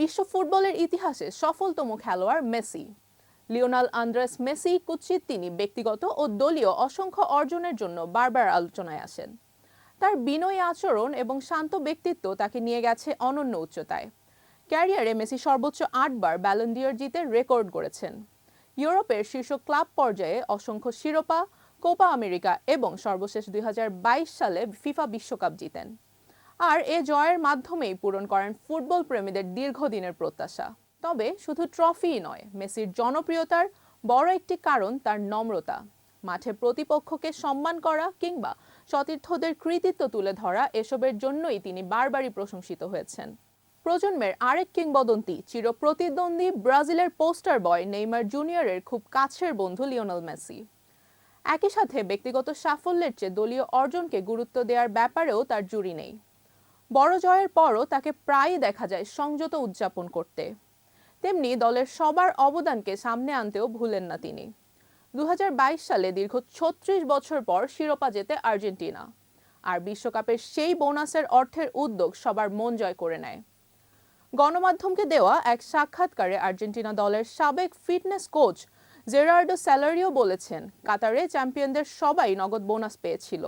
বিশ্ব ফুটবলের ইতিহাসে সফলতম খেলোয়াড় মেসি। লিওনেল আন্দ্রেস মেসি কুৎসিত তিনি ব্যক্তিগত ও দলীয় অসংখ্য অর্জনের জন্য বারবার আলোচনায় আসেন। তার বিনয়ী আচরণ এবং শান্ত ব্যক্তিত্ব তাকে নিয়ে গেছে অনন্য উচ্চতায়। ক্যারিয়ারে মেসি সর্বোচ্চ 8বার ব্যালন ডি'র জিতে রেকর্ড গড়েছেন। ইউরোপের শীর্ষ ক্লাব পর্যায়ে অসংখ্য শিরোপা, কোপা আমেরিকা এবং সর্বশেষ 2022 সালে ফিফা বিশ্বকাপ জিতেন। আর এ জয়ের মাধ্যমেই পূরণ করেন ফুটবল প্রেমীদের দীর্ঘদিনের প্রত্যাশা। তবে শুধু ট্রফিই নয়, মেসির জনপ্রিয়তার বড় একটি কারণ তার নম্রতা। মাঠে প্রতিপক্ষকে সম্মান করা কিংবা সতীর্থদের কৃতিত্ব তুলে ধরা, এসবের জন্যই তিনি বারবারই প্রশংসিত হয়েছেন। প্রজন্মের আরেক কিংবদন্তি, চিরপ্রতিদ্বন্দ্বী ব্রাজিলের পোস্টার বয় নেইমার জুনিয়রের খুব কাছের বন্ধু লিওনেল মেসি। একই সাথে ব্যক্তিগত সাফল্যের চেয়ে দলীয় অর্জনকে গুরুত্ব দেওয়ার ব্যাপারেও তার জুড়ি নেই। বড় জয়ের পরও তাকে প্রায়ই দেখা যায় সংযত উদযাপন করতে। তেমনি দলের সবার অবদানকে সামনে আনতেও ভুলেন না তিনি। 2022 সালে দীর্ঘ 36 বছর পর শিরোপা জেতে আর্জেন্টিনা, আর বিশ্বকাপের সেই বোনাসের অর্থের উদ্যোগ সবার মন জয় করে নেয়। গণমাধ্যমকে দেওয়া এক সাক্ষাৎকারে আর্জেন্টিনা দলের সাবেক ফিটনেস কোচ জেরার্ডো স্যালারিও বলেছেন, কাতারে চ্যাম্পিয়নদের সবাই নগদ বোনাস পেয়েছিল।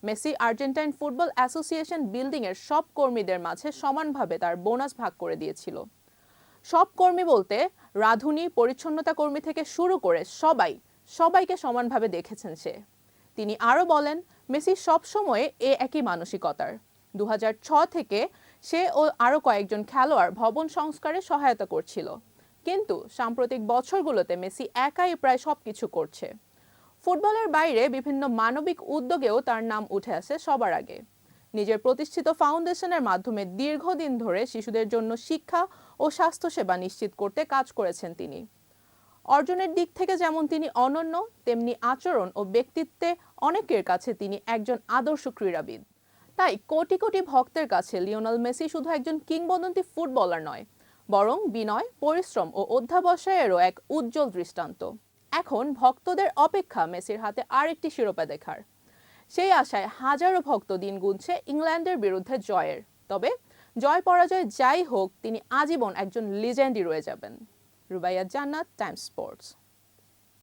মেসি আর্জেন্টাইন ফুটবল অ্যাসোসিয়েশন বিল্ডিংয়ের সব কর্মীদের মাঝে সমানভাবে তার বোনাস ভাগ করে দিয়েছিল। সব কর্মী বলতে রাঁধুনি, পরিচ্ছন্নতা কর্মী থেকে শুরু করে সবাইকে সমানভাবে দেখেছেন সে। তিনি আরও বলেন, মেসি সবসময় একই মানসিকতার। 2006 থেকে সে ও আরও কয়েকজন খেলোয়াড় ভবন সংস্কারে সহায়তা করছিল, কিন্তু সাম্প্রতিক বছরগুলোতে মেসি একাই প্রায় সবকিছু করছে। ফুটবলের বাইরে বিভিন্ন মানবিক উদ্যোগেও তার নাম উঠে আসে সবার আগে। নিজের প্রতিষ্ঠিত ফাউন্ডেশনের মাধ্যমে দীর্ঘদিন ধরে শিশুদের জন্য শিক্ষা ও স্বাস্থ্যসেবা নিশ্চিত করতে কাজ করেছেন তিনি। অর্জনের দিক থেকে যেমন তিনি অনন্য, তেমনি আচরণ ও ব্যক্তিত্বে অনেকের কাছে তিনি একজন আদর্শ ক্রীড়াবিদ। তাই কোটি কোটি ভক্তের কাছে লিওনেল মেসি শুধু একজন কিংবদন্তি ফুটবলার নয়, বরং বিনয়, পরিশ্রম ও অধ্যবসায়েরও এক উজ্জ্বল দৃষ্টান্ত। এখন ভক্তদের অপেক্ষা মেসির হাতে আরেকটি শিরোপা দেখার। সেই আশায় হাজারো ভক্ত দিন গুনছে ইংল্যান্ডের বিরুদ্ধে জয়ের। তবে জয় পরাজয় যাই হোক, তিনি আজীবন একজন লিজেন্ডই রয়ে যাবেন। রুবাইয়া জান্নাত, টাইমস স্পোর্টস।